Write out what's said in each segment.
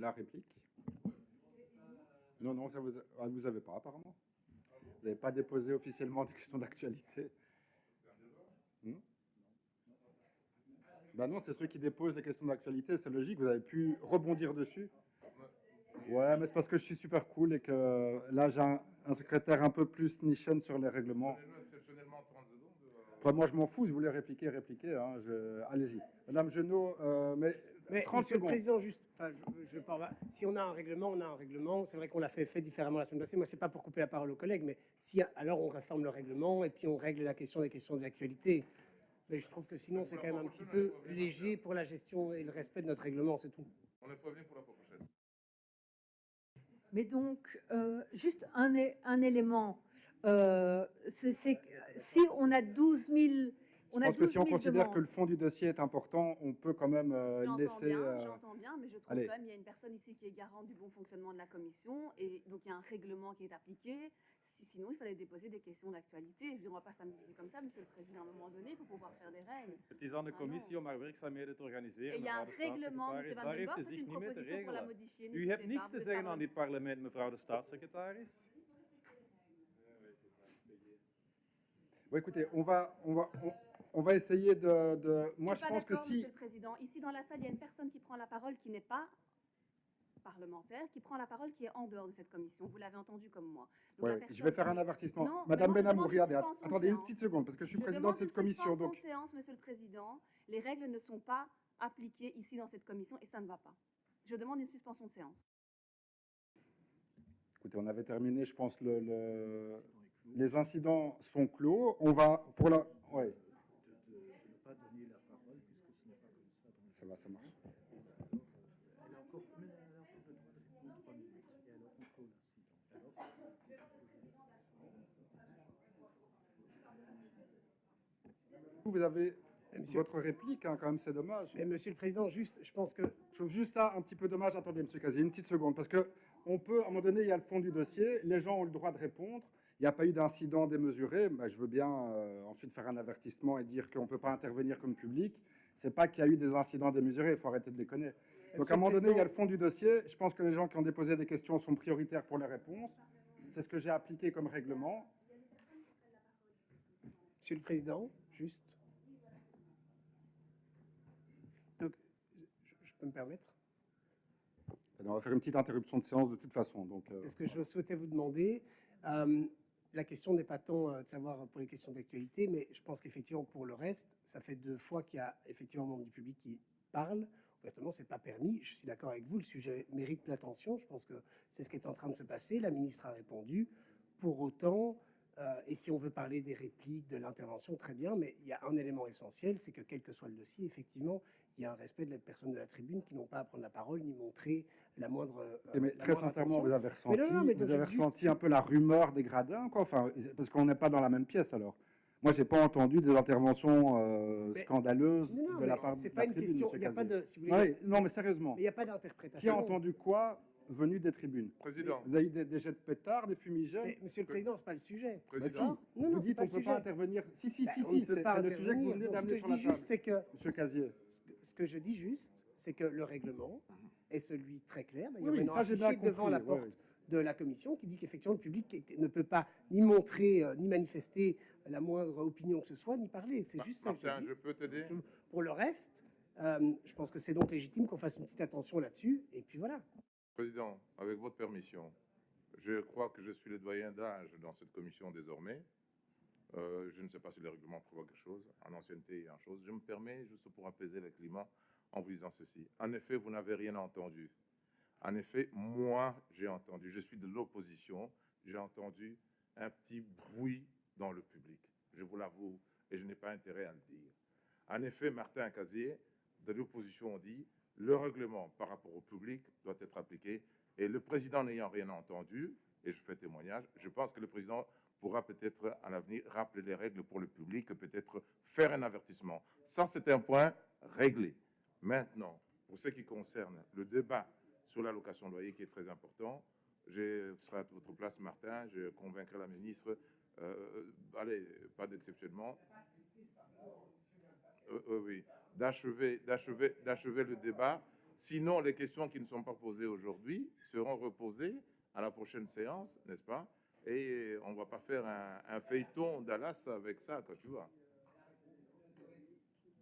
la réplique. Non, non, ça vous avez pas apparemment. Vous n'avez pas déposé officiellement des questions d'actualité. Ben non, c'est ceux qui déposent des questions d'actualité, c'est logique, vous avez pu rebondir dessus. Ouais, mais c'est parce que je suis super cool et que là, j'ai un secrétaire un peu plus nichon sur les règlements. Exceptionnellement 30 secondes. Après, moi, je m'en fous, si vous voulez répliquer, répliquez. Hein, allez-y. Madame Genot, mais 30 Monsieur secondes. le Président, juste, enfin, je vais pas, si on a un règlement, on a un règlement. C'est vrai qu'on l'a fait différemment la semaine passée. Moi, c'est pas pour couper la parole aux collègues, mais si, alors on réforme le règlement et puis on règle des questions d'actualité. Mais je trouve que sinon, c'est quand même un petit peu léger pour la gestion et le respect de notre règlement, c'est tout. On est prévenu pour la fois prochaine. Mais donc, juste un élément. Si on a 12 000... Je pense que si on considère que le fond du dossier est important, on peut quand même laisser... J'entends bien, mais je trouve quand même qu'il y a une personne ici qui est garante du bon fonctionnement de la commission, et donc il y a un règlement qui est appliqué. Sinon, il fallait déposer des questions d'actualité. On ne va pas s'amuser comme ça, Monsieur le Président. À un moment donné, il faut pouvoir faire des règles. Het is aan de commissie om haar werkzaamheden te organiseren. Et il y a un règlement, Monsieur Van den Borg, c'est une proposition pour la modifier. U hebt niets te zeggen aan dit parlement, mevrouw de staatssecretaris. Oui, écoutez, on va essayer de... Moi, je pense que si... Monsieur le Président, ici dans la salle, il y a une personne qui prend la parole qui n'est pas parlementaire, qui prend la parole qui est en dehors de cette commission. Vous l'avez entendu comme moi. Donc, ouais, je vais faire un avertissement. Non, Madame moi, Benamou, regardez, suspension de attendez une séance. petite seconde, parce que je suis président de cette commission. Donc, Donc, séance, Monsieur le Président. Les règles ne sont pas appliquées ici dans cette commission et ça ne va pas. Je demande une suspension de séance. écoutez, on avait terminé, je pense, les incidents sont clos. On va pour la... Ouais. De ne pas donner la parole, puisque ce n'est pas comme ça. Ça va, ça marche. Elle a encore le droit de répondre 3 minutes. Et alors, on clôt l'incident. Vous avez votre réplique, hein, quand même, c'est dommage. Mais Monsieur le Président, juste, je pense que... Je trouve juste ça un petit peu dommage. Attendez, Monsieur Casier, une petite seconde, parce que on peut, à un moment donné, il y a le fond du dossier, les gens ont le droit de répondre. Il n'y a pas eu d'incident démesuré. Ben, je veux bien ensuite faire un avertissement et dire qu'on ne peut pas intervenir comme public. Ce n'est pas qu'il y a eu des incidents démesurés, il faut arrêter de déconner. Donc, à un moment donné, il y a le fond du dossier. Je pense que les gens qui ont déposé des questions sont prioritaires pour les réponses. C'est ce que j'ai appliqué comme règlement. Monsieur le Président, juste. Donc, je peux me permettre? On va faire une petite interruption de séance de toute façon. C'est ce que je souhaitais vous demander. La question n'est pas tant de savoir pour les questions d'actualité, mais je pense qu'effectivement, pour le reste, ça fait 2 fois qu'il y a effectivement un membre du public qui parle. Ouvertement, ce n'est pas permis. Je suis d'accord avec vous, le sujet mérite l'attention. Je pense que c'est ce qui est en train de se passer. La ministre a répondu. Pour autant, et si on veut parler des répliques, de l'intervention, très bien, mais il y a un élément essentiel, c'est que quel que soit le dossier, effectivement, il y a un respect de la personne de la tribune qui n'ont pas à prendre la parole ni montrer la moindre... mais très sincèrement, vous avez ressenti, vous avez ressenti un peu la rumeur des gradins, quoi. Enfin, parce qu'on n'est pas dans la même pièce, alors. Moi, j'ai pas entendu des interventions scandaleuses de la part de la tribune. C'est pas une question, il n'y a pas de... Si vous voulez, non, mais sérieusement. Il n'y a pas d'interprétation. Qui a entendu quoi venu des tribunes? Président. Vous avez eu des jets de pétards, des fumigènes? Mais, Monsieur le Président, ce n'est pas le sujet. Président. Non, vous dites qu'on ne peut pas intervenir. Si, c'est le sujet que vous venez d'amener sur la table. Monsieur Casier. Ce que je dis juste, c'est que le règlement est celui très clair. Oui, ça j'ai bien compris. Devant la porte de la commission qui dit qu'effectivement le public ne peut pas ni montrer, ni manifester la moindre opinion que ce soit, ni parler. C'est juste ça que je dis. Je peux t'aider? Pour le reste, je pense que c'est donc légitime qu'on fasse une petite attention là-dessus. Et puis voilà. Président, avec votre permission, je crois que je suis le doyen d'âge dans cette commission désormais. Je ne sais pas si le règlement prévoit quelque chose, en ancienneté et en chose. Je me permets, juste pour apaiser le climat, en vous disant ceci. En effet, vous n'avez rien entendu. En effet, moi, j'ai entendu. Je suis de l'opposition. J'ai entendu un petit bruit dans le public. Je vous l'avoue, et je n'ai pas intérêt à le dire. En effet, Martin Casier, de l'opposition, dit le règlement par rapport au public doit être appliqué. Et le président n'ayant rien entendu, et je fais témoignage, je pense que le président pourra peut-être à l'avenir rappeler les règles pour le public, peut-être faire un avertissement. Ça, c'est un point réglé. Maintenant, pour ce qui concerne le débat sur l'allocation de loyer qui est très important, je serai à votre place, Martin, je convaincrai la ministre, allez, pas d'exceptionnellement, oui, d'achever le débat Sinon, les questions qui ne sont pas posées aujourd'hui seront reposées à la prochaine séance, n'est-ce pas? Et on ne va pas faire un feuilleton Dallas avec ça, quoi, tu vois.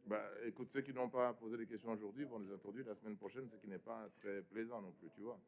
Bah, écoute, ceux qui n'ont pas posé des questions aujourd'hui vont les introduire la semaine prochaine, ce qui n'est pas très plaisant non plus, tu vois.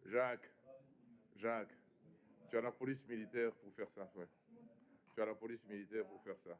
Jacques, Jacques, tu as la police militaire pour faire ça, ouais. Tu as la police militaire pour faire ça.